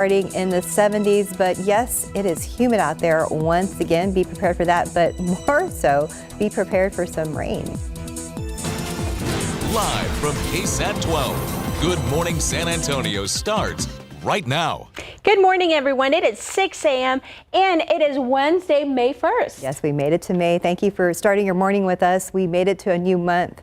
Starting in the 70s, but yes, it is humid out there once again. Be prepared for that, but more so, be prepared for some rain. Live from KSAT 12, Good Morning San Antonio starts right now. Good morning, everyone. It is 6 a.m. and it is Wednesday, May 1st. Yes, we made it to May. Thank you for starting your morning with us. We made it to a new month.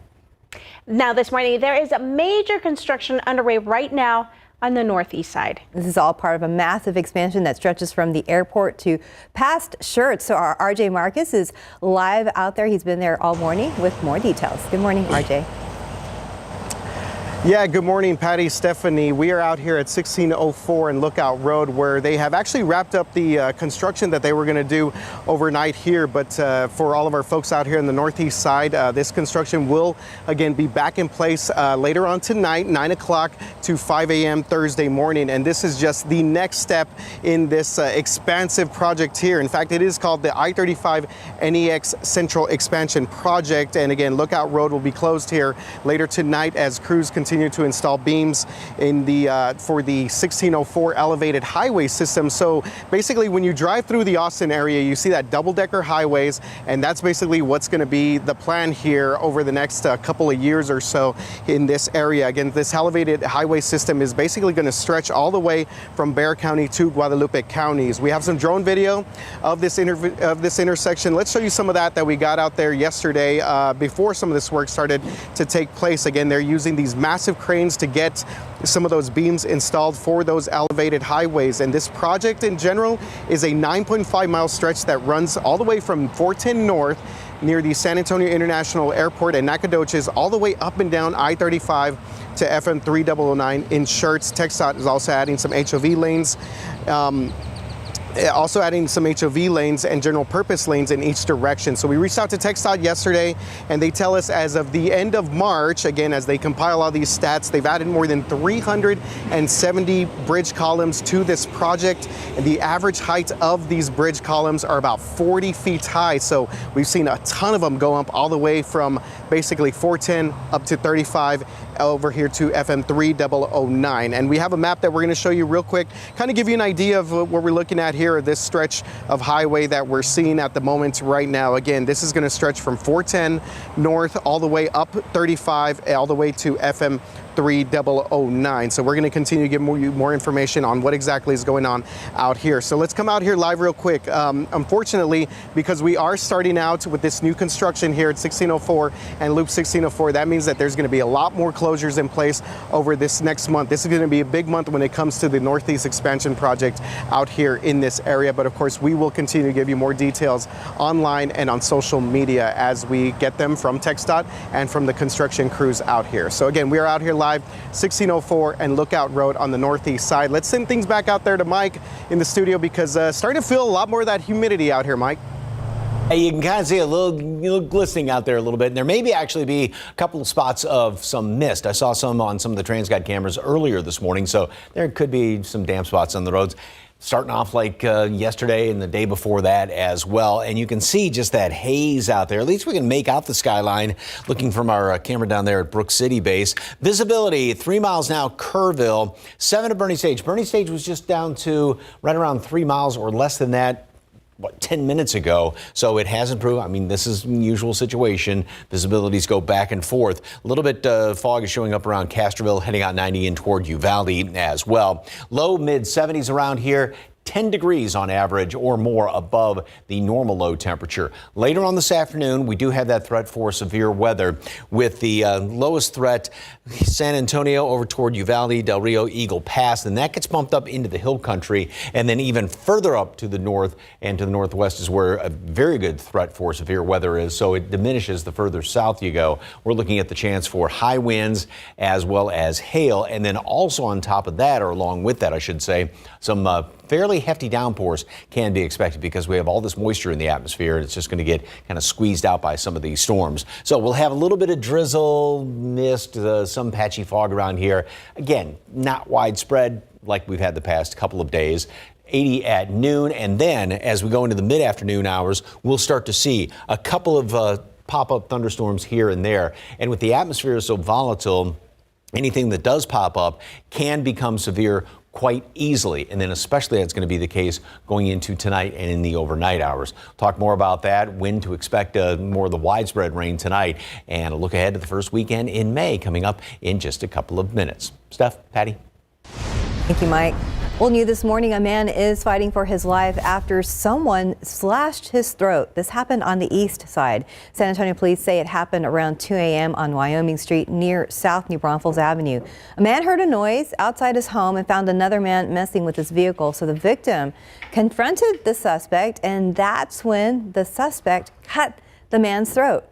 Now this morning, there is a major construction underway right now on the northeast side. This is all part of a massive expansion that stretches from the airport to past Schertz. So our RJ Marcus is live out there. He's been there all morning with more details. Good morning, RJ. Yeah, good morning, Patty, Stephanie. We are out here at 1604 and Lookout Road, where they have actually wrapped up the construction that they were going to do overnight here. But for all of our folks out here in the northeast side, this construction will again be back in place later on tonight, 9 o'clock to 5 a.m. Thursday morning. And this is just the next step in this expansive project here. In fact, it is called the I-35 NEX Central Expansion Project. And again, Lookout Road will be closed here later tonight as crews continue to install beams in the for the 1604 elevated highway system. So basically, when you drive through the Austin area, you see that double-decker highways, and that's basically what's going to be the plan here over the next couple of years or so in this area. Again, this elevated highway system is basically going to stretch all the way from Bexar County to Guadalupe counties. We have some drone video of this intersection. Let's show you some of that we got out there yesterday before some of this work started to take place. Again, they're using these massive cranes to get some of those beams installed for those elevated highways. And this project in general is a 9.5 mile stretch that runs all the way from 410 North near the San Antonio International Airport and Nacogdoches all the way up and down I-35 to FM 3009 in Schertz. TxDOT is also adding some HOV lanes. Also adding some HOV lanes and general purpose lanes in each direction. So we reached out to TxDOT yesterday, and they tell us as of the end of March, again, as they compile all these stats, they've added more than 370 bridge columns to this project. And the average height of these bridge columns are about 40 feet high. So we've seen a ton of them go up all the way from basically 410 up to 35 over here to FM 3009. And we have a map that we're going to show you real quick, kind of give you an idea of what we're looking at here, this stretch of highway that we're seeing at the moment right now. Again, this is going to stretch from 410 North all the way up 35 all the way to FM 3009. So we're going to continue to give you more information on what exactly is going on out here. So let's come out here live real quick. Unfortunately, because we are starting out with this new construction here at 1604 and Loop 1604, that means that there's going to be a lot more closures in place over this next month. This is going to be a big month when it comes to the Northeast Expansion Project out here in this area. But of course, we will continue to give you more details online and on social media as we get them from TxDOT and from the construction crews out here. So again, we are out here live 1604 and Lookout Road on the northeast side. Let's send things back out there to Mike in the studio because starting to feel a lot more of that humidity out here, Mike. Hey, you can kind of see a little glistening out there a little bit, and there may actually be a couple of spots of some mist. I saw some on some of the TransGuide cameras earlier this morning, so there could be some damp spots on the roads. Starting off like yesterday and the day before that as well. And you can see just that haze out there. At least we can make out the skyline looking from our camera down there at Brook City Base. Visibility, 3 miles now, Kerrville, 7 to Bernie Stage. Bernie Stage was just down to right around 3 miles or less than that. 10 minutes ago, so it has improved. I mean, this is an unusual situation. Visibilities go back and forth. A little bit fog is showing up around Castroville, heading out 90 in toward Uvalde as well. Low mid 70s around here. 10 degrees on average or more above the normal low temperature. Later on this afternoon, we do have that threat for severe weather with the lowest threat, San Antonio over toward Uvalde, Del Rio, Eagle Pass. Then that gets bumped up into the hill country, and then even further up to the north and to the northwest is where a very good threat for severe weather is. So it diminishes the further south you go. We're looking at the chance for high winds as well as hail. And then also on top of that, or along with that, I should say, some fairly hefty downpours can be expected because we have all this moisture in the atmosphere, and it's just going to get kind of squeezed out by some of these storms. So we'll have a little bit of drizzle, mist, some patchy fog around here. Again, not widespread like we've had the past couple of days. 80 at noon, and then as we go into the mid-afternoon hours, we'll start to see a couple of pop-up thunderstorms here and there. And with the atmosphere so volatile, anything that does pop up can become severe quite easily. And then especially that's going to be the case going into tonight and in the overnight hours. Talk more about that, when to expect more of the widespread rain tonight, and a look ahead to the first weekend in May coming up in just a couple of minutes. Steph, Patty. Thank you, Mike. Well, new this morning, a man is fighting for his life after someone slashed his throat. This happened on the east side. San Antonio police say it happened around 2 a.m. on Wyoming Street near South New Braunfels Avenue. A man heard a noise outside his home and found another man messing with his vehicle. So the victim confronted the suspect, and that's when the suspect cut the man's throat.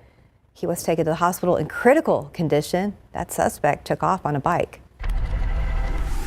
He was taken to the hospital in critical condition. That suspect took off on a bike.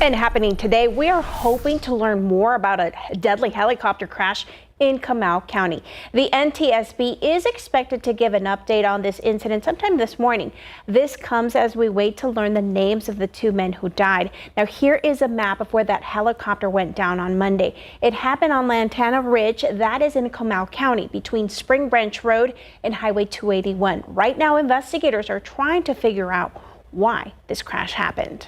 And happening today, we are hoping to learn more about a deadly helicopter crash in Comal County. The NTSB is expected to give an update on this incident sometime this morning. This comes as we wait to learn the names of the two men who died. Now, here is a map of where that helicopter went down on Monday. It happened on Lantana Ridge, that is in Comal County, between Spring Branch Road and Highway 281. Right now, investigators are trying to figure out why this crash happened.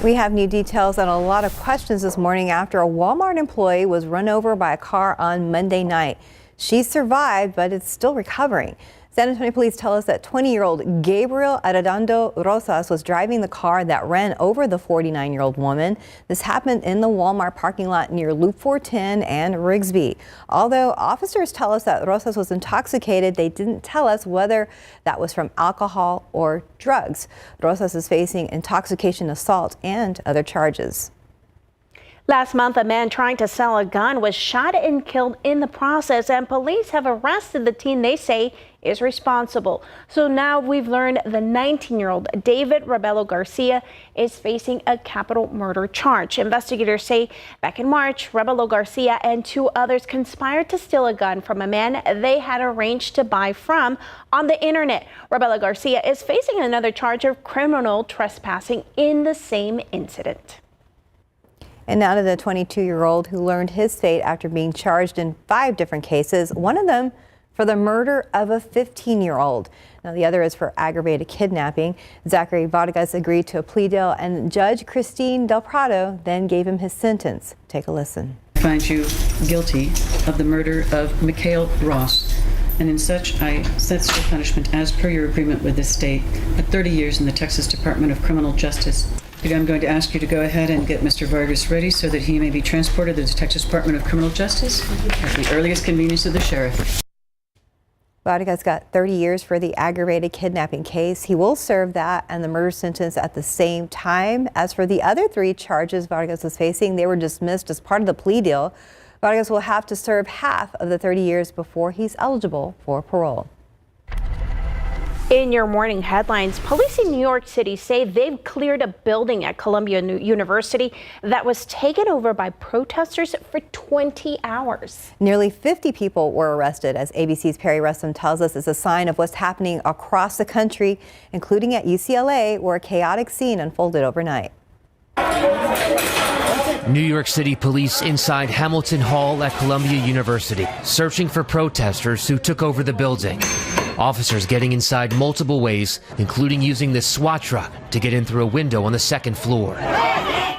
We have new details on a lot of questions this morning after a Walmart employee was run over by a car on Monday night. She survived, but is still recovering. San Antonio police tell us that 20-year-old Gabriel Arredondo Rosas was driving the car that ran over the 49-year-old woman. This happened in the Walmart parking lot near Loop 410 and Rigsby. Although officers tell us that Rosas was intoxicated, they didn't tell us whether that was from alcohol or drugs. Rosas is facing intoxication assault and other charges. Last month, a man trying to sell a gun was shot and killed in the process, and police have arrested the teen they say is responsible. So now we've learned the 19-year-old David Rebelo Garcia is facing a capital murder charge. Investigators say back in March, Rebelo Garcia and two others conspired to steal a gun from a man they had arranged to buy from on the internet. Rebelo Garcia is facing another charge of criminal trespassing in the same incident. And now to the 22-year-old who learned his fate after being charged in 5 different cases, one of them for the murder of a 15-year-old. Now the other is for aggravated kidnapping. Zachary Vargas agreed to a plea deal, and Judge Christine Del Prado then gave him his sentence. Take a listen. I find you guilty of the murder of Mikhail Ross, and in such I set the punishment as per your agreement with the state at 30 years in the Texas Department of Criminal Justice. I'm going to ask you to go ahead and get Mr. Vargas ready so that he may be transported to the Texas Department of Criminal Justice at the earliest convenience of the sheriff. Vargas got 30 years for the aggravated kidnapping case. He will serve that and the murder sentence at the same time. As for the other 3 charges Vargas was facing, they were dismissed as part of the plea deal. Vargas will have to serve half of the 30 years before he's eligible for parole. In your morning headlines, police in New York City say they've cleared a building at Columbia University that was taken over by protesters for 20 hours. Nearly 50 people were arrested, as ABC's Perry Russom tells us is a sign of what's happening across the country, including at UCLA, where a chaotic scene unfolded overnight. New York City police inside Hamilton Hall at Columbia University, searching for protesters who took over the building. Officers getting inside multiple ways, including using this SWAT truck to get in through a window on the 2nd floor.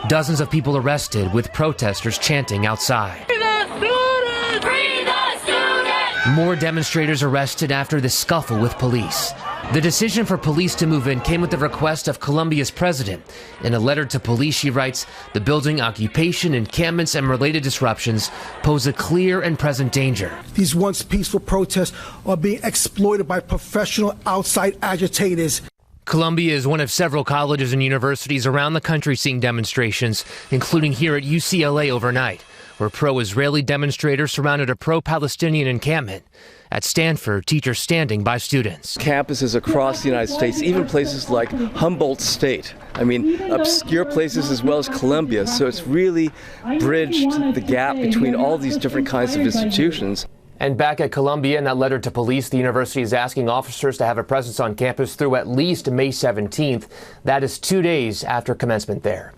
Dozens of people arrested, with protesters chanting outside. Free the students! Free the students! More demonstrators arrested after the scuffle with police. The decision for police to move in came with the request of Columbia's president. In a letter to police, she writes, "The building occupation, encampments, and related disruptions pose a clear and present danger." These once peaceful protests are being exploited by professional outside agitators. Columbia is one of several colleges and universities around the country seeing demonstrations, including here at UCLA overnight, where pro-Israeli demonstrators surrounded a pro-Palestinian encampment. At Stanford, teachers standing by students. Campuses across the United States, even places like Humboldt State. I mean, obscure places as well as Columbia. So it's really bridged the gap between all these different kinds of institutions. And back at Columbia, in that letter to police, the university is asking officers to have a presence on campus through at least May 17th. That is 2 days after commencement there.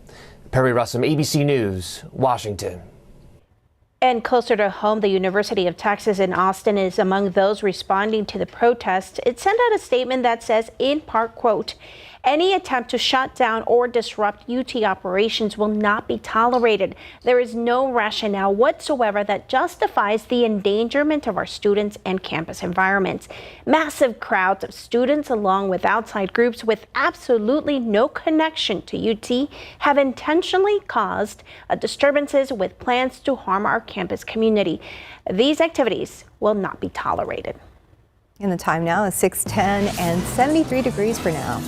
Perry Russom, ABC News, Washington. And closer to home, the University of Texas in Austin is among those responding to the protests. It sent out a statement that says, in part, quote, Any attempt to shut down or disrupt UT operations will not be tolerated. There is no rationale whatsoever that justifies the endangerment of our students and campus environments. Massive crowds of students along with outside groups with absolutely no connection to UT have intentionally caused disturbances with plans to harm our campus community. These activities will not be tolerated. And the time now is 6:10 and 73 degrees for now.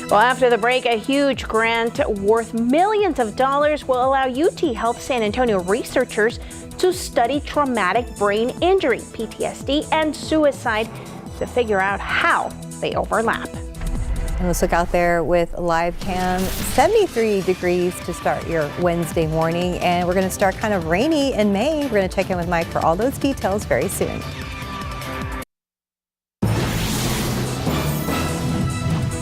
Well, after the break, a huge grant worth millions of dollars will allow UT Health San Antonio researchers to study traumatic brain injury, PTSD, and suicide to figure out how they overlap. And let's look out there with live cam. 73 degrees to start your Wednesday morning, and we're going to start kind of rainy in May. We're going to check in with Mike for all those details very soon.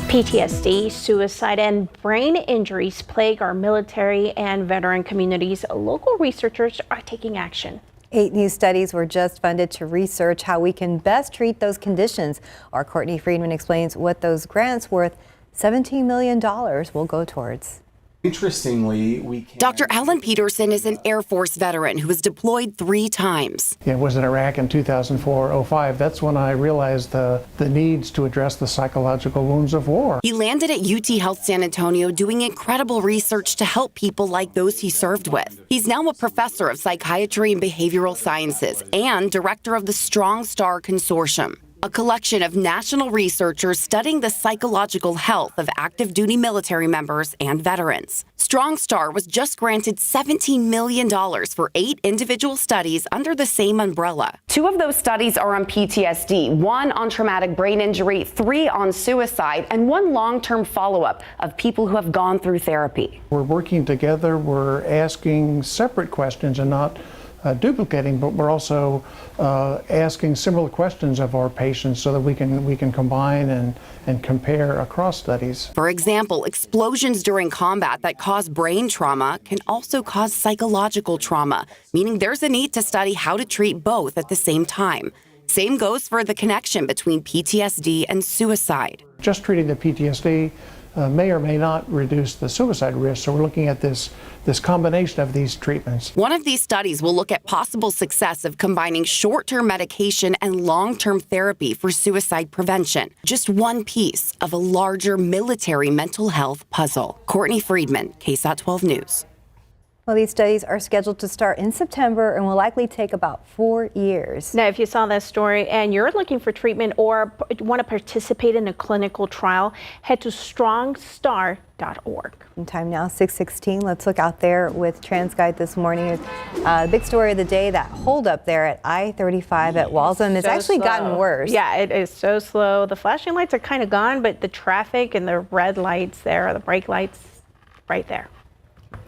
PTSD, suicide, and brain injuries plague our military and veteran communities. Local researchers are taking action. 8 new studies were just funded to research how we can best treat those conditions. Our Courtney Friedman explains what those grants worth $17 million will go towards. Interestingly, Dr. Alan Peterson is an Air Force veteran who was deployed 3 times. It was in Iraq in 2004-05. That's when I realized the needs to address the psychological wounds of war. He landed at UT Health San Antonio doing incredible research to help people like those he served with. He's now a professor of psychiatry and behavioral sciences and director of the Strong Star Consortium, a collection of national researchers studying the psychological health of active duty military members and veterans. Strong Star was just granted $17 million for 8 individual studies under the same umbrella. 2 of those studies are on PTSD, 1 on traumatic brain injury, 3 on suicide, and 1 long-term follow-up of people who have gone through therapy. We're working together, we're asking separate questions and not duplicating, but we're also asking similar questions of our patients so that we can combine and compare across studies. For example, explosions during combat that cause brain trauma can also cause psychological trauma, meaning there's a need to study how to treat both at the same time. Same goes for the connection between PTSD and suicide. Just treating the PTSD may or may not reduce the suicide risk, so we're looking at this combination of these treatments. One of these studies will look at possible success of combining short-term medication and long-term therapy for suicide prevention, just one piece of a larger military mental health puzzle. Courtney Friedman, KSAT 12 News. Well, these studies are scheduled to start in September and will likely take about 4 years. Now, if you saw that story and you're looking for treatment or want to participate in a clinical trial, head to strongstar.org. And time now, 6:16. Let's look out there with TransGuide this morning. The big story of the day, that holdup there at I-35 at Waltham. It's actually gotten worse. Yeah, it is so slow. The flashing lights are kind of gone, but the traffic and the red lights there, the brake lights, right there.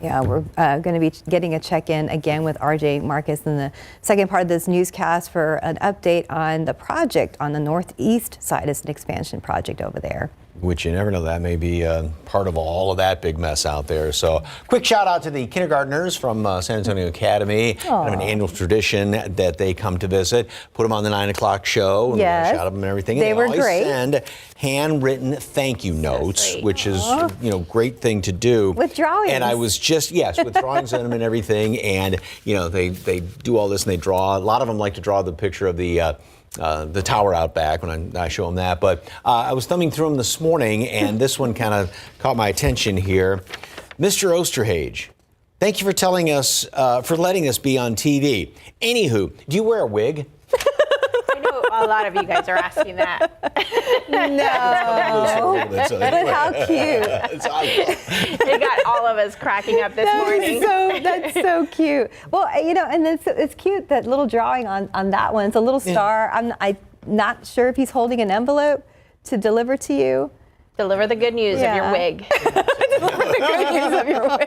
Yeah, we're going to be getting a check-in again with RJ Marcus in the second part of this newscast for an update on the project on the northeast side. It's an expansion project over there. Which you never know, that may be part of all of that big mess out there. So quick shout out to the kindergartners from San Antonio Academy. Kind of an annual tradition that they come to visit, put them on the 9 o'clock show, and shout them and everything. They and were always great. Send handwritten thank you notes, which is great thing to do. With drawings. And I was just, with drawings in them and everything. And, they do all this and they draw. A lot of them like to draw the picture of the tower out back when I show them that. But I was thumbing through them this morning, and this one kind of caught my attention here. Mr. Osterhage, thank you for telling us, for letting us be on TV. Anywho, do you wear a wig? I know a lot of you guys are asking that. No. But how cute. It got all of us cracking up this morning. That's so cute. Well, and it's cute, that little drawing on that one. It's a little star. I'm not sure if he's holding an envelope to deliver to you. Deliver the good news of your wig. Deliver the good news of your wig.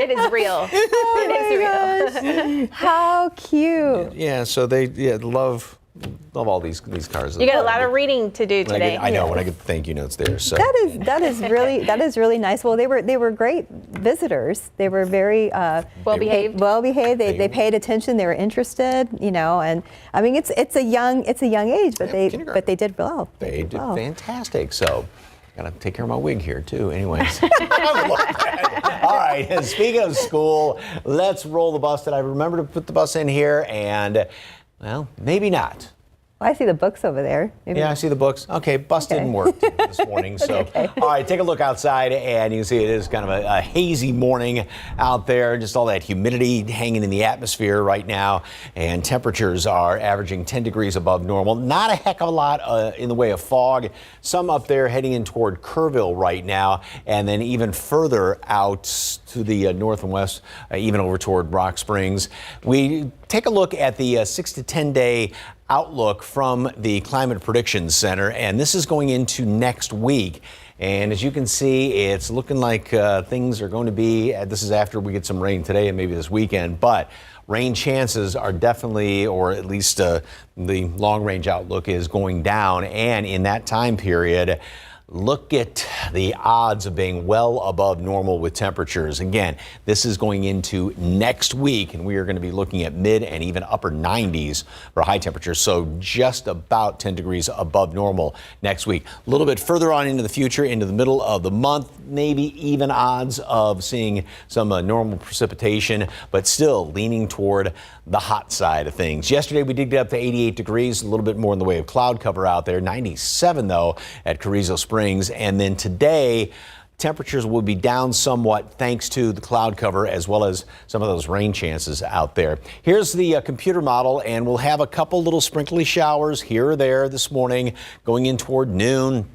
It is real. It is real. How cute. Yeah, so they love love all these cars. You got a lot of reading to do today. I know when I get the thank you notes there. So that is really nice. Well, they were great visitors. They were very well behaved. They paid attention. They were interested. And I mean it's a young age, but they did well. They did fantastic. So. Gotta take care of my wig here too. Anyways, I love that. All right. And speaking of school, let's roll the bus. Did I remember to put the bus in here? And well, maybe not. Well, I see the books over there. Maybe. Yeah, I see the books. Okay, bus didn't work this morning. So, all right, take a look outside, and you can see it is kind of a hazy morning out there. Just all that humidity hanging in the atmosphere right now, and temperatures are averaging 10 degrees above normal. Not a heck of a lot in the way of fog. Some up there heading in toward Kerrville right now, and then even further out to the north and west, even over toward Rock Springs. We take a look at the 6 to 10 day outlook from the Climate Prediction Center, and this is going into next week. And as you can see, it's looking like things are going to be, this is after we get some rain today and maybe this weekend, but rain chances are definitely, or at least the long range outlook is going down. And in that time period, look at the odds of being well above normal with temperatures. Again, this is going into next week, and we are going to be looking at mid and even upper 90s for high temperatures. So just about 10 degrees above normal next week. A little bit further on into the future, into the middle of the month, maybe even odds of seeing some normal precipitation, but still leaning toward the hot side of things. Yesterday, we did get up to 88 degrees, a little bit more in the way of cloud cover out there. 97, though, at Carrizo Springs. And then today, temperatures will be down somewhat thanks to the cloud cover as well as some of those rain chances out there. Here's the computer model, and we'll have a couple little sprinkly showers here or there this morning going in toward noon.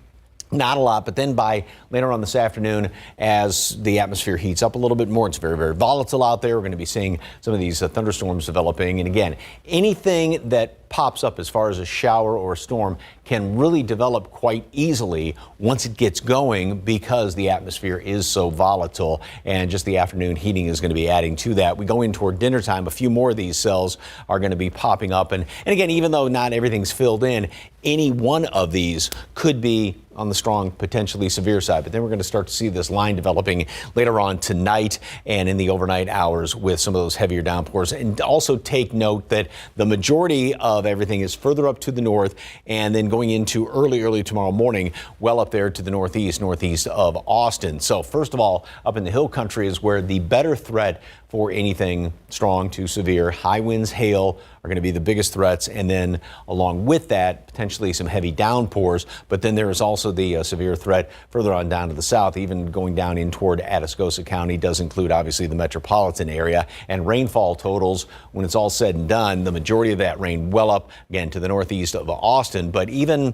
Not a lot, but then by later on this afternoon, as the atmosphere heats up a little bit more, it's very, very volatile out there. We're going to be seeing some of these thunderstorms developing. And again, anything that pops up as far as a shower or a storm can really develop quite easily once it gets going because the atmosphere is so volatile, and just the afternoon heating is going to be adding to that. We go in toward dinner time, a few more of these cells are going to be popping up. And again, even though not everything's filled in, any one of these could be on the strong, potentially severe side. But then we're going to start to see this line developing later on tonight and in the overnight hours with some of those heavier downpours. And also take note that the majority of everything is further up to the north, and then going into early tomorrow morning, well up there to the northeast of Austin. So first of all, up in the hill country is where the better threat for anything strong to severe. High winds, hail are going to be the biggest threats, and then along with that, potentially some heavy downpours. But then there is also the severe threat further on down to the south, even going down in toward Atascosa County. Does include obviously the metropolitan area. And rainfall totals, when it's all said and done, the majority of that rain well up again to the northeast of Austin, but even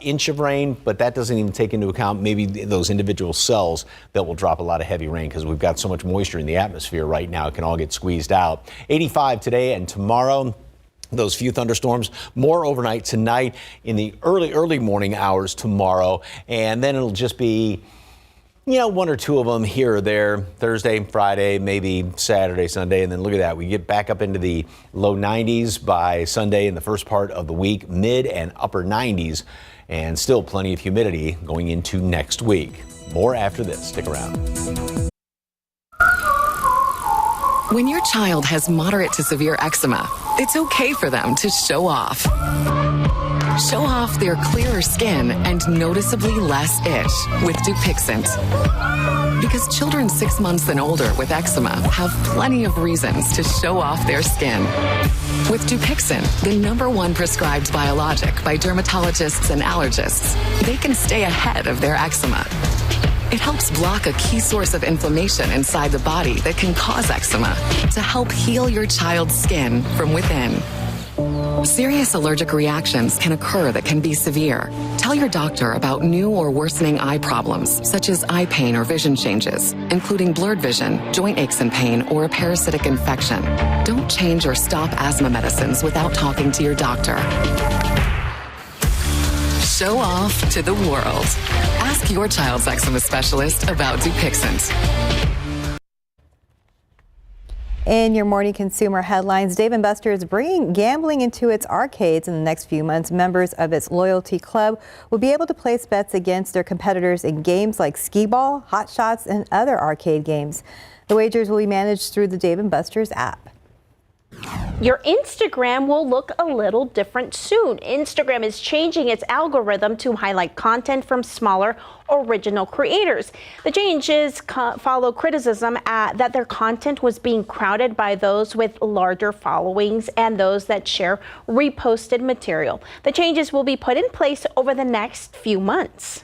inch of rain, but that doesn't even take into account maybe those individual cells that will drop a lot of heavy rain because we've got so much moisture in the atmosphere right now. It can all get squeezed out. 85 today and tomorrow. Those few thunderstorms, more overnight tonight in the early morning hours tomorrow. And then it'll just be, one or two of them here or there, Thursday, Friday, maybe Saturday, Sunday. And then look at that. We get back up into the low 90s by Sunday in the first part of the week, mid and upper 90s, and still plenty of humidity going into next week. More after this. Stick around. When your child has moderate to severe eczema, it's okay for them to show off. Show off their clearer skin and noticeably less itch with Dupixent. Because children 6 months and older with eczema have plenty of reasons to show off their skin. With Dupixent, the #1 prescribed biologic by dermatologists and allergists, they can stay ahead of their eczema. It helps block a key source of inflammation inside the body that can cause eczema to help heal your child's skin from within. Serious allergic reactions can occur that can be severe. Tell your doctor about new or worsening eye problems, such as eye pain or vision changes, including blurred vision, joint aches and pain, or a parasitic infection. Don't change or stop asthma medicines without talking to your doctor. Show off to the world. Ask your child's eczema specialist about Dupixent. In your morning consumer headlines, Dave & Buster's bringing gambling into its arcades in the next few months. Members of its loyalty club will be able to place bets against their competitors in games like skee ball, hot shots, and other arcade games. The wagers will be managed through the Dave & Buster's app. Your Instagram will look a little different soon. Instagram is changing its algorithm to highlight content from smaller original creators. The changes follow criticism that their content was being crowded by those with larger followings and those that share reposted material. The changes will be put in place over the next few months.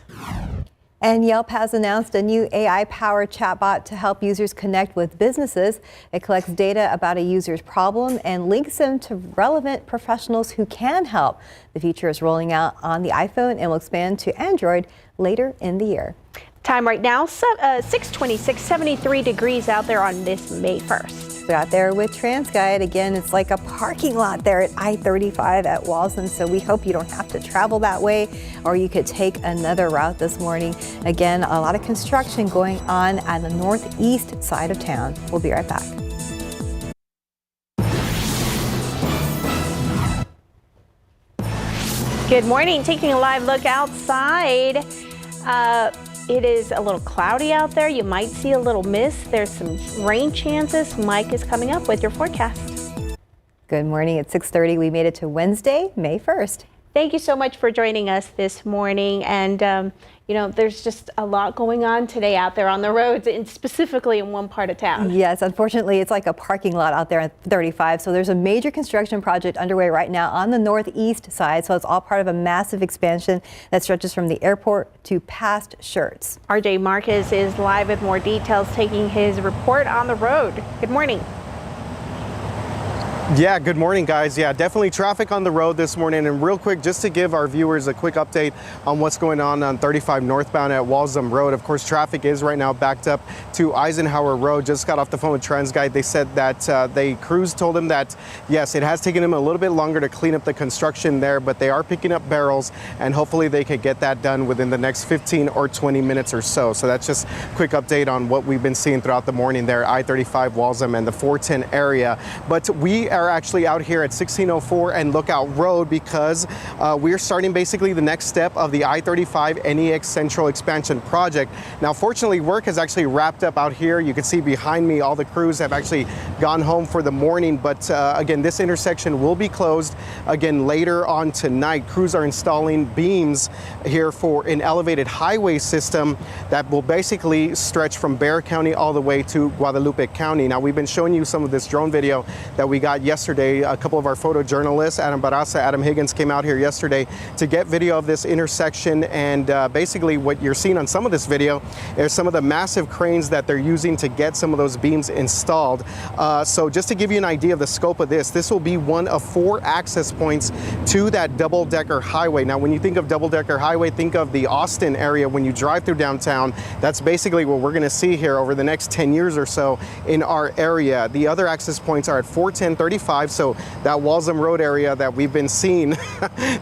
And Yelp has announced a new AI-powered chatbot to help users connect with businesses. It collects data about a user's problem and links them to relevant professionals who can help. The feature is rolling out on the iPhone and will expand to Android later in the year. Time right now, 6:26, 73 degrees out there on this May 1st. We're out there with TransGuide. Again, it's like a parking lot there at I-35 at Waltham, so we hope you don't have to travel that way, or you could take another route this morning. Again, a lot of construction going on the northeast side of town. We'll be right back. Good morning. Taking a live look outside. It is a little cloudy out there. You might see a little mist. There's some rain chances. Mike is coming up with your forecast. Good morning. At 6:30, we made it to Wednesday, May 1st. Thank you so much for joining us this morning. And, there's just a lot going on today out there on the roads, and specifically in one part of town. Yes, unfortunately, it's like a parking lot out there at 35. So there's a major construction project underway right now on the northeast side. So it's all part of a massive expansion that stretches from the airport to past Shirts. RJ Marquez is live with more details, taking his report on the road. Good morning. Yeah, good morning, guys. Yeah, definitely traffic on the road this morning. And real quick, just to give our viewers a quick update on what's going on 35 northbound at Waltham Road. Of course, traffic is right now backed up to Eisenhower Road. Just got off the phone with TransGuide. They said that crews told them that, yes, it has taken them a little bit longer to clean up the construction there, but they are picking up barrels, and hopefully they could get that done within the next 15 or 20 minutes or so. So that's just a quick update on what we've been seeing throughout the morning there, I-35 Waltham and the 410 area. But we are actually out here at 1604 and Lookout Road because we're starting basically the next step of the I-35 NEX Central Expansion Project. Now, fortunately, work has actually wrapped up out here. You can see behind me, all the crews have actually gone home for the morning. But again, this intersection will be closed again later on tonight. Crews are installing beams here for an elevated highway system that will basically stretch from Bexar County all the way to Guadalupe County. Now, we've been showing you some of this drone video that we got yesterday. A couple of our photojournalists, Adam Barraza, Adam Higgins, came out here yesterday to get video of this intersection. And basically what you're seeing on some of this video is some of the massive cranes that they're using to get some of those beams installed. So just to give you an idea of the scope of this will be one of 4 access points to that double-decker highway. Now, when you think of double-decker highway, think of the Austin area. When you drive through downtown, that's basically what we're going to see here over the next 10 years or so in our area. The other access points are at 410, 35, so that Waltham Road area that we've been seeing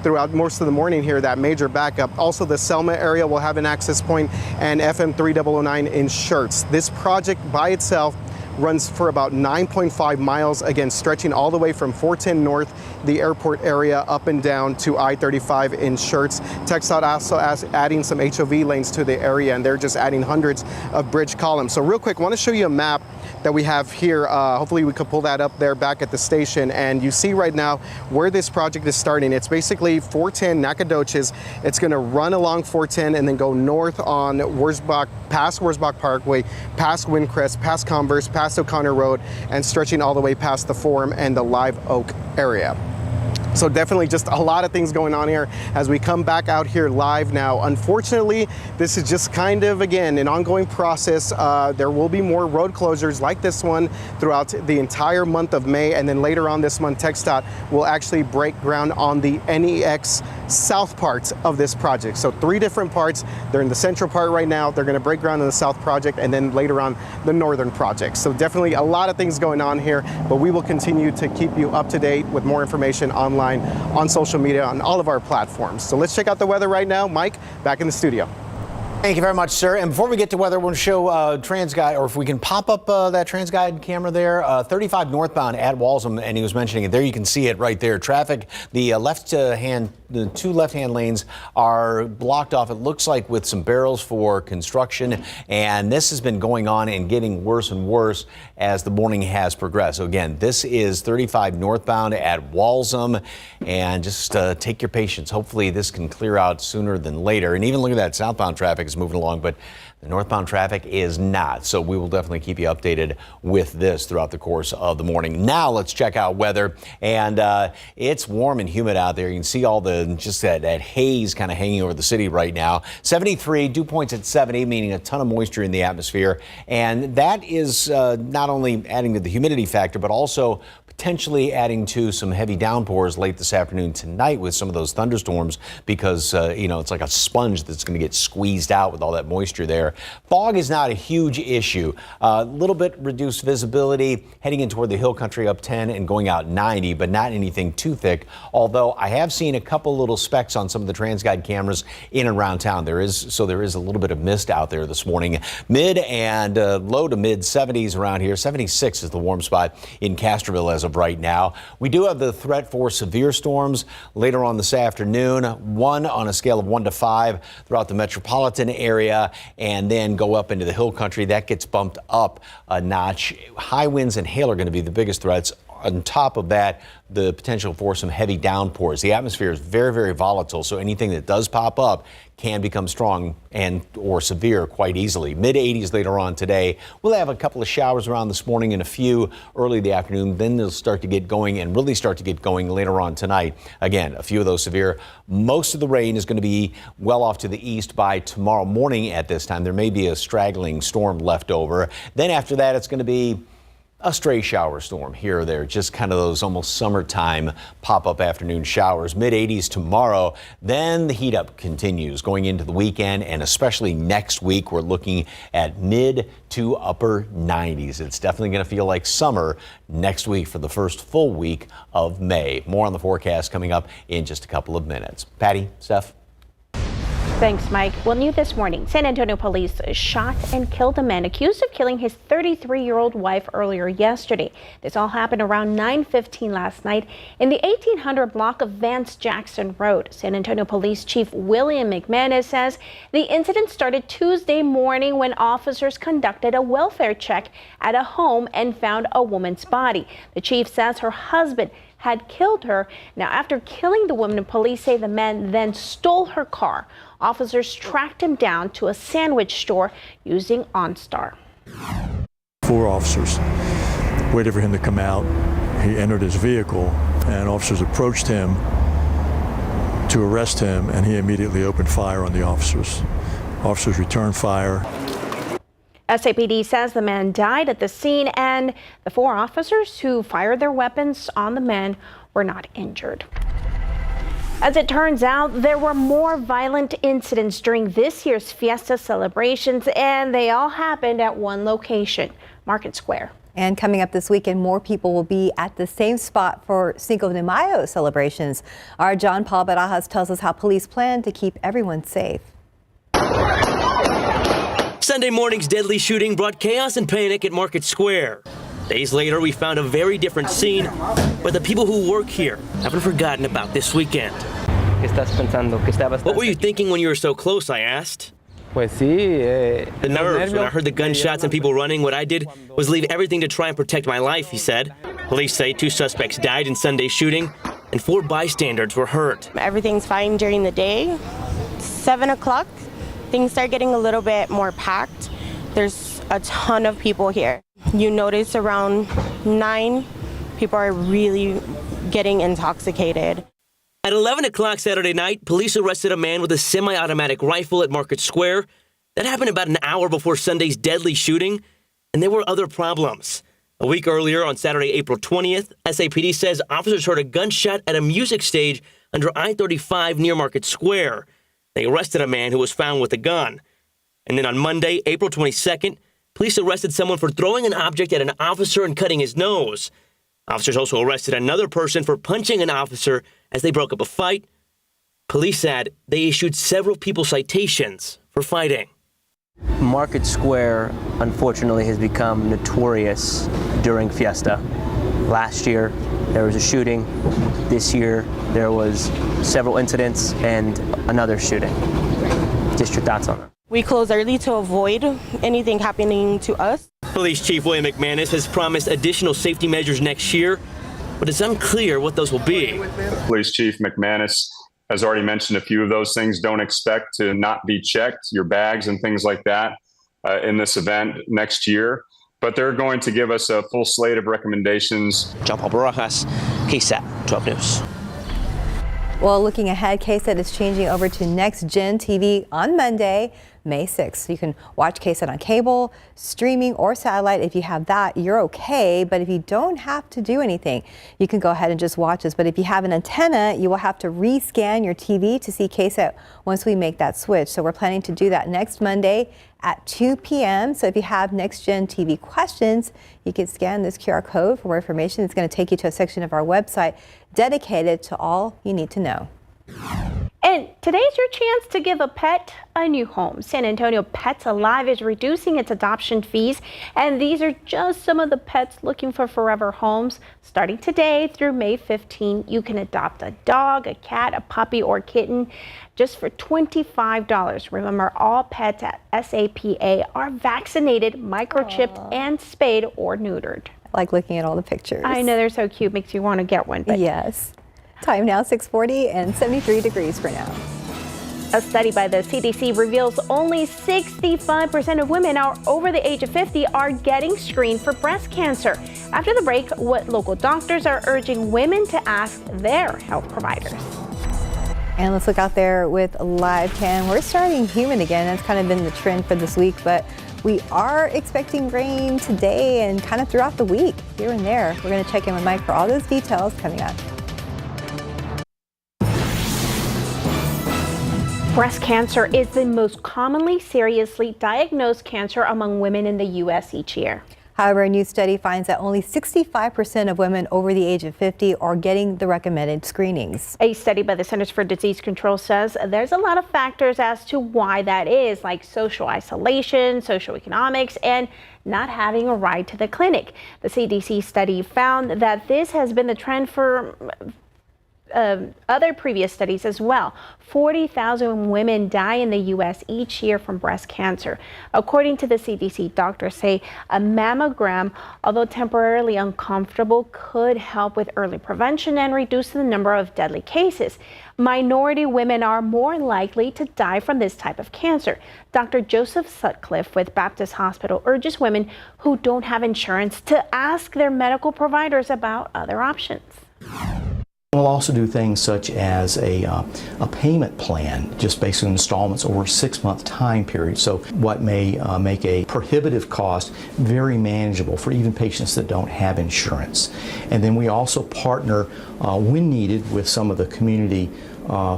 throughout most of the morning here, that major backup. Also, the Selma area will have an access point, and FM 3009 in Shirts. This project by itself runs for about 9.5 miles, again, stretching all the way from 410 North, the airport area, up and down to I-35 in Shirts. TxDOT also adding some HOV lanes to the area, and they're just adding hundreds of bridge columns. So real quick, I want to show you a map that we have here. Hopefully we could pull that up there back at the station, and you see right now where this project is starting. It's basically 410 Nacogdoches. It's going to run along 410 and then go north on Wurzbach, past Wurzbach Parkway, past Windcrest, past Converse, past O'Connor Road, and stretching all the way past the Forum and the Live Oak area. So definitely just a lot of things going on here as we come back out here live now. Unfortunately, this is just kind of, again, an ongoing process. There will be more road closures like this one throughout the entire month of May. And then later on this month, TxDOT will actually break ground on the NEX south parts of this project. So 3 different parts. They're in the central part right now. They're going to break ground in the south project, and then later on the northern project. So definitely a lot of things going on here, but we will continue to keep you up to date with more information online, on social media, on all of our platforms. So let's check out the weather right now. Mike, back in the studio. Thank you very much, sir. And before we get to weather, we'll show TransGuide, or if we can pop up that TransGuide camera there, 35 northbound at Walsham, and he was mentioning it there. You can see it right there. Traffic, the the two left-hand lanes are blocked off. It looks like with some barrels for construction, and this has been going on and getting worse and worse as the morning has progressed. So again, this is 35 northbound at Walsham, and just take your patience. Hopefully this can clear out sooner than later. And even look at that southbound traffic is moving along, but the northbound traffic is not. So we will definitely keep you updated with this throughout the course of the morning. Now let's check out weather. And it's warm and humid out there. You can see all just that haze kind of hanging over the city right now. 73, dew points at 70, meaning a ton of moisture in the atmosphere. And that is not only adding to the humidity factor, but also potentially adding to some heavy downpours late this afternoon tonight with some of those thunderstorms because, it's like a sponge that's going to get squeezed out with all that moisture there. Fog is not a huge issue. A little bit reduced visibility heading in toward the hill country up 10 and going out 90, but not anything too thick. Although I have seen a couple little specks on some of the TransGuide cameras in and around town. There is a little bit of mist out there this morning. Mid and low to mid 70s around here. 76 is the warm spot in Castroville as of right now. We do have the threat for severe storms later on this afternoon, 1 on a scale of 1 to 5 throughout the metropolitan area, and then go up into the hill country. That gets bumped up a notch. High winds and hail are going to be the biggest threats. On top of that, the potential for some heavy downpours. The atmosphere is very, very volatile, so anything that does pop up can become strong or severe quite easily. Mid 80s later on today. We'll have a couple of showers around this morning and a few early in the afternoon. Then they'll start to get going and really start to get going later on tonight. Again, a few of those severe. Most of the rain is going to be well off to the east by tomorrow morning at this time. There may be a straggling storm left over. Then after that, it's going to be a stray shower storm here or there, just kind of those almost summertime pop-up afternoon showers. Mid 80s tomorrow. Then the heat up continues going into the weekend, and especially next week, we're looking at mid to upper 90s. It's definitely going to feel like summer next week for the first full week of May. More on the forecast coming up in just a couple of minutes. Patty, Steph. Thanks, Mike. Well, new this morning, San Antonio police shot and killed a man accused of killing his 33-year-old wife earlier yesterday. This all happened around 9:15 last night in the 1800 block of Vance Jackson Road. San Antonio Police Chief William McManus says the incident started Tuesday morning when officers conducted a welfare check at a home and found a woman's body. The chief says her husband had killed her. Now, after killing the woman, police say the man then stole her car. Officers tracked him down to a sandwich store using OnStar. 4 officers waited for him to come out. He entered his vehicle, and officers approached him to arrest him, and he immediately opened fire on the officers. Officers returned fire. SAPD says the man died at the scene, and the 4 officers who fired their weapons on the man were not injured. As it turns out, there were more violent incidents during this year's Fiesta celebrations, and they all happened at one location, Market Square. And coming up this weekend, more people will be at the same spot for Cinco de Mayo celebrations. Our John Paul Barajas tells us how police plan to keep everyone safe. Sunday morning's deadly shooting brought chaos and panic at Market Square. Days later, we found a very different scene, but the people who work here haven't forgotten about this weekend. What were you thinking when you were so close, I asked? The nerves. When I heard the gunshots and people running, what I did was leave everything to try and protect my life, he said. Police say 2 suspects died in Sunday's shooting and 4 bystanders were hurt. Everything's fine during the day. 7 o'clock, things start getting a little bit more packed. There's a ton of people here. You notice around 9, people are really getting intoxicated. At 11 o'clock Saturday night, police arrested a man with a semi-automatic rifle at Market Square. That happened about an hour before Sunday's deadly shooting, and there were other problems. A week earlier, on Saturday, April 20th, SAPD says officers heard a gunshot at a music stage under I-35 near Market Square. They arrested a man who was found with a gun. And then on Monday, April 22nd, police arrested someone for throwing an object at an officer and cutting his nose. Officers also arrested another person for punching an officer as they broke up a fight. Police said they issued several people citations for fighting. Market Square, unfortunately, has become notorious during Fiesta. Last year, there was a shooting. This year, there was several incidents and another shooting. Just your thoughts on that? We close early to avoid anything happening to us. Police Chief William McManus has promised additional safety measures next year, but it's unclear what those will be. Police Chief McManus has already mentioned a few of those things. Don't expect to not be checked, your bags and things like that, in this event next year. But they're going to give us a full slate of recommendations. John Paul Barajas, KSAT 12 News. Well, looking ahead, KSAT is changing over to Next Gen TV on Monday, May 6th. You can watch KSAT on cable, streaming, or satellite. If you have that, you're okay. But if you don't have to do anything, you can go ahead and just watch us. But if you have an antenna, you will have to rescan your TV to see KSAT once we make that switch. So we're planning to do that next Monday at 2 p.m. So if you have Next Gen TV questions, you can scan this QR code for more information. It's going to take you to a section of our website dedicated to all you need to know. And today's your chance to give a pet a new home. San Antonio Pets Alive is reducing its adoption fees, and these are just some of the pets looking for forever homes. Starting today through May 15, you can adopt a dog, a cat, a puppy, or kitten just for $25. Remember, all pets at SAPA are vaccinated, microchipped, and spayed or neutered. I like looking at all the pictures. I know, they're so cute. Makes you want to get one. But yes. Time now 6:40 and 73 degrees for now. A study by the CDC reveals only 65% of women over the age of 50 are getting screened for breast cancer. After the break, what local doctors are urging women to ask their health providers. And let's look out there with live cam. We're starting humid again. That's kind of been the trend for this week, but we are expecting rain today and kind of throughout the week here and there. We're going to check in with Mike for all those details coming up. Breast cancer is the most commonly seriously diagnosed cancer among women in the U.S. each year. However, a new study finds that only 65% of women over the age of 50 are getting the recommended screenings. A study by the Centers for Disease Control says there's a lot of factors as to why that is, like social isolation, socioeconomics, and not having a ride to the clinic. The CDC study found that this has been the trend for other previous studies as well. 40,000 women die in the U.S. each year from breast cancer. According to the CDC, doctors say a mammogram, although temporarily uncomfortable, could help with early prevention and reduce the number of deadly cases. Minority women are more likely to die from this type of cancer. Dr. Joseph Sutcliffe with Baptist Hospital urges women who don't have insurance to ask their medical providers about other options. We'll also do things such as a payment plan, just basically installments over a 6-month time period. So what may make a prohibitive cost very manageable for even patients that don't have insurance. And then we also partner, when needed, with some of the community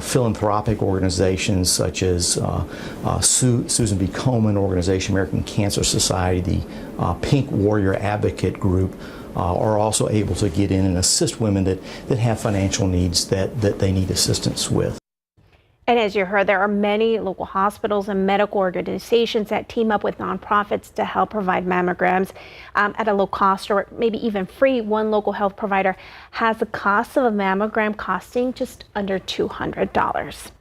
philanthropic organizations such as Susan B. Komen Organization, American Cancer Society, the Pink Warrior Advocate Group, are also able to get in and assist women that have financial needs that they need assistance with. And as you heard, there are many local hospitals and medical organizations that team up with nonprofits to help provide mammograms at a low cost or maybe even free. One local health provider has the cost of a mammogram costing just under $200.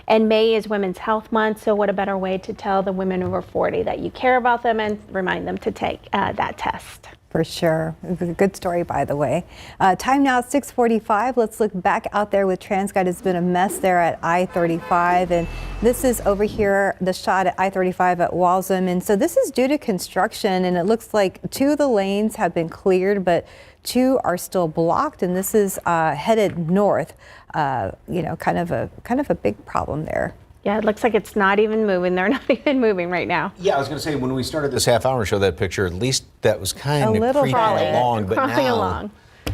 And May is Women's Health Month, so what a better way to tell the women over 40 that you care about them and remind them to take that test. For sure. It was a good story, by the way. Time now 6:45. Let's look back out there with TransGuide. It's been a mess there at I-35, and this is over here, the shot at I-35 at Walsham. And so this is due to construction, and it looks like 2 of the lanes have been cleared, but 2 are still blocked, and this is headed north. Kind of a big problem there. Yeah, it looks like it's not even moving. They're not even moving right now. Yeah, I was going to say, when we started this half hour show, that picture, at least that was kind of creeping along. But now,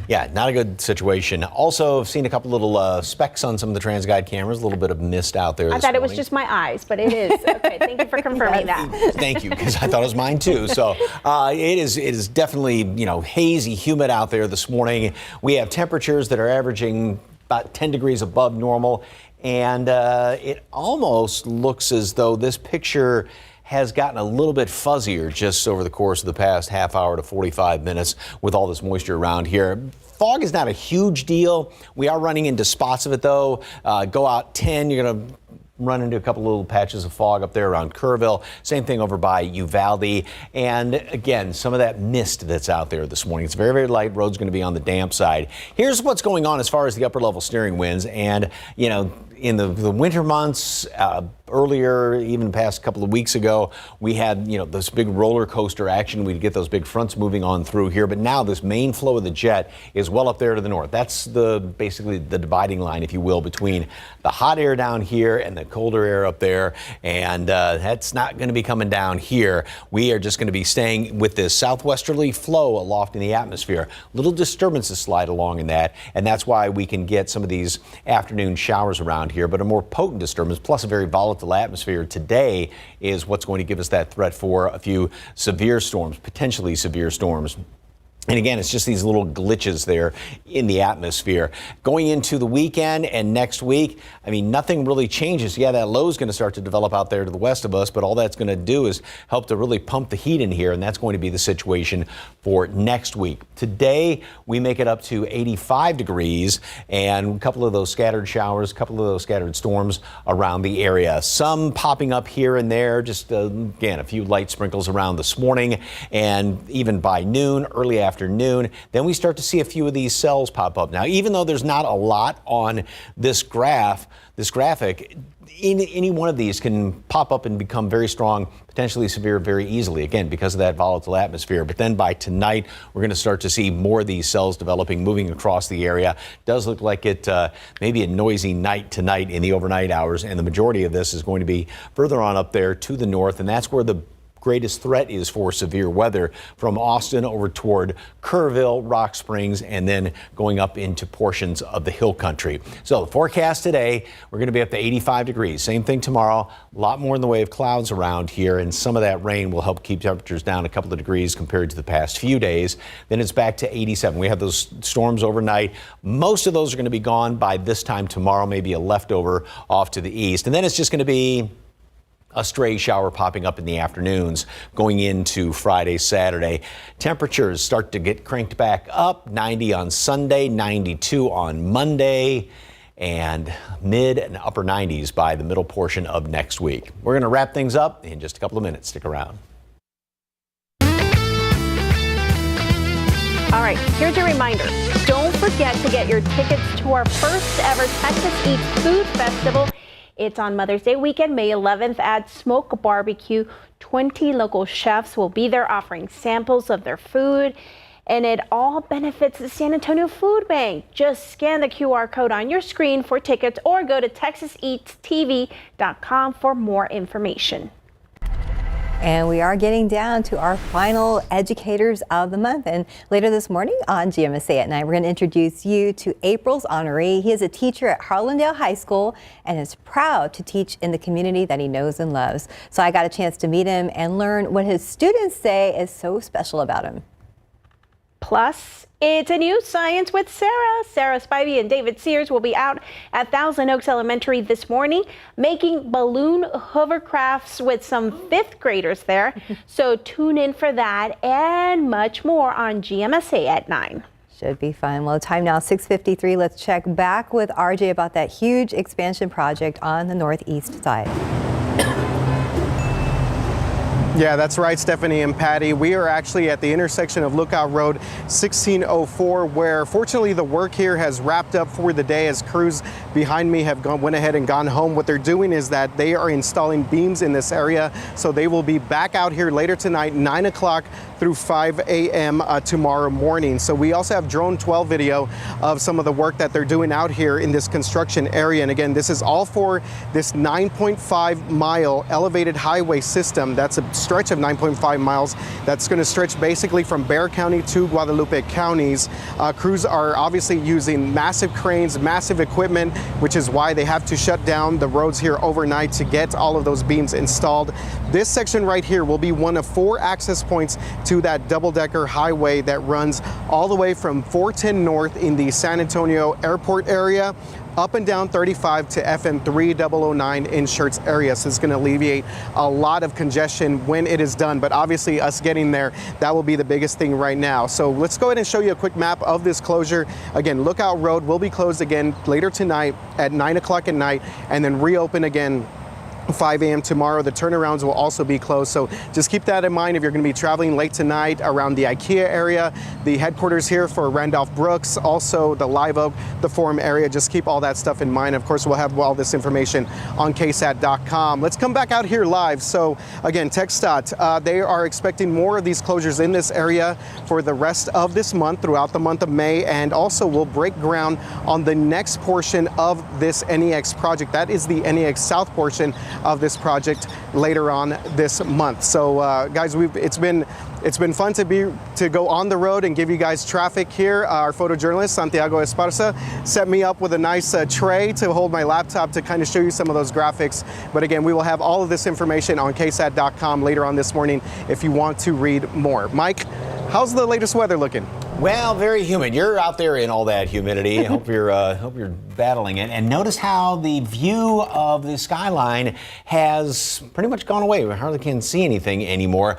yeah, not a good situation. Also, I've seen a couple little specks on some of the TransGuide cameers, a little bit of mist out there this I thought morning. It was just my eyes, but it is. Okay, thank you for confirming that. Thank you, because I thought it was mine too. So it is definitely, hazy, humid out there this morning. We have temperatures that are averaging about 10 degrees above normal. And it almost looks as though this picture has gotten a little bit fuzzier just over the course of the past half hour to 45 minutes with all this moisture around here. Fog is not a huge deal. We are running into spots of it, though. Go out 10, you're going to run into a couple little patches of fog up there around Kerrville. Same thing over by Uvalde. And again, some of that mist that's out there this morning. It's very, very light. Road's going to be on the damp side. Here's what's going on as far as the upper level steering winds. And, you know, in the winter months, earlier, even past couple of weeks ago, we had, you know, this big roller coaster action. We'd get those big fronts moving on through here. But now this main flow of the jet is well up there to the north. That's basically the dividing line, if you will, between the hot air down here and the colder air up there. And that's not going to be coming down here. We are just going to be staying with this southwesterly flow aloft in the atmosphere. Little disturbances slide along in that. And that's why we can get some of these afternoon showers around here. But a more potent disturbance, plus a very volatile atmosphere today, is what's going to give us that threat for a few severe storms, potentially severe storms. And again, it's just these little glitches there in the atmosphere. Going into the weekend and next week, I mean, nothing really changes. Yeah, that low is going to start to develop out there to the west of us, but all that's going to do is help to really pump the heat in here, and that's going to be the situation for next week. Today, we make it up to 85 degrees, and a couple of those scattered showers, a couple of those scattered storms around the area. Some popping up here and there, just again, a few light sprinkles around this morning, and even by noon, early afternoon, then we start to see a few of these cells pop up. Now, even though there's not a lot on this graphic, any one of these can pop up and become very strong, potentially severe very easily, again, because of that volatile atmosphere. But then by tonight, we're going to start to see more of these cells developing, moving across the area. Does look like it may be a noisy night tonight in the overnight hours, and the majority of this is going to be further on up there to the north, and that's where the greatest threat is for severe weather, from Austin over toward Kerrville, Rock Springs, and then going up into portions of the hill country. So the forecast today, we're going to be up to 85 degrees. Same thing tomorrow. A lot more in the way of clouds around here, and some of that rain will help keep temperatures down a couple of degrees compared to the past few days. Then it's back to 87. We have those storms overnight. Most of those are going to be gone by this time tomorrow, maybe a leftover off to the east. And then it's just going to be a stray shower popping up in the afternoons going into Friday, Saturday. Temperatures start to get cranked back up. 90 on Sunday, 92 on Monday, and mid and upper 90s by the middle portion of next week. We're going to wrap things up in just a couple of minutes. Stick around. All right, here's a reminder. Don't forget to get your tickets to our first ever Texas Eats Food Festival. It's on Mother's Day weekend, May 11th at Smoke Barbecue. 20 local chefs will be there offering samples of their food, and it all benefits the San Antonio Food Bank. Just scan the QR code on your screen for tickets or go to texaseatstv.com for more information. And we are getting down to our final educators of the month. And later this morning on GMSA at 9, we're going to introduce you to April's honoree. He is a teacher at Harlandale High School and is proud to teach in the community that he knows and loves. So I got a chance to meet him and learn what his students say is so special about him. Plus, it's a new Science with Sarah. Sarah Spivey and David Sears will be out at Thousand Oaks Elementary this morning making balloon hovercrafts with some 5th graders there. So tune in for that and much more on GMSA at 9. Should be fun. Well, time now 6:53. Let's check back with RJ about that huge expansion project on the northeast side. Yeah, that's right, Stephanie and Patty. We are actually at the intersection of Lookout Road 1604, where fortunately the work here has wrapped up for the day as crews behind me have went ahead and gone home. What they're doing is that they are installing beams in this area, so they will be back out here later tonight, 9 o'clock through 5 a.m. Tomorrow morning. So we also have drone 12 video of some of the work that they're doing out here in this construction area. And again, this is all for this 9.5 mile elevated highway system. That's a stretch of 9.5 miles that's going to stretch basically from Bexar County to Guadalupe counties. Crews are obviously using massive cranes, massive equipment, which is why they have to shut down the roads here overnight to get all of those beams installed. This section right here will be one of 4 access points to that double-decker highway that runs all the way from 410 North in the San Antonio Airport area up and down 35 to FM 3009 in Schertz area. So it's going to alleviate a lot of congestion when it is done. But obviously us getting there, that will be the biggest thing right now. So let's go ahead and show you a quick map of this closure. Again, Lookout Road will be closed again later tonight at 9 o'clock at night and then reopen again 5 a.m. tomorrow. The turnarounds will also be closed, so just keep that in mind if you're going to be traveling late tonight around the IKEA area, the headquarters here for Randolph Brooks, also the Live Oak, the Forum area. Just keep all that stuff in mind. Of course, we'll have all this information on KSAT.com. Let's come back out here live. So again, TxDOT, they are expecting more of these closures in this area for the rest of this month, throughout the month of May, and also will break ground on the next portion of this NEX project. That is the NEX South portion of this project later on this month. So guys, it's been fun to go on the road and give you guys traffic here. Our photojournalist Santiago Esparza set me up with a nice tray to hold my laptop to kind of show you some of those graphics. But again, we will have all of this information on KSAT.com later on this morning if you want to read more. Mike, how's the latest weather looking? Well, very humid. You're out there in all that humidity. I hope you're battling it. And notice how the view of the skyline has pretty much gone away. We hardly can see anything anymore.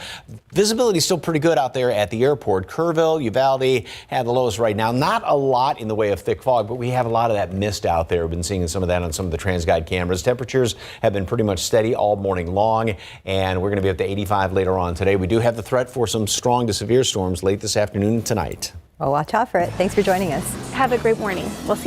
Visibility is still pretty good out there at the airport. Kerrville, Uvalde have the lowest right now. Not a lot in the way of thick fog, but we have a lot of that mist out there. We've been seeing some of that on some of the TransGuide cameras. Temperatures have been pretty much steady all morning long, and we're going to be up to 85 later on today. We do have the threat for some strong to severe storms late this afternoon and tonight. Well, watch out for it. Thanks for joining us. Have a great morning. We'll see you.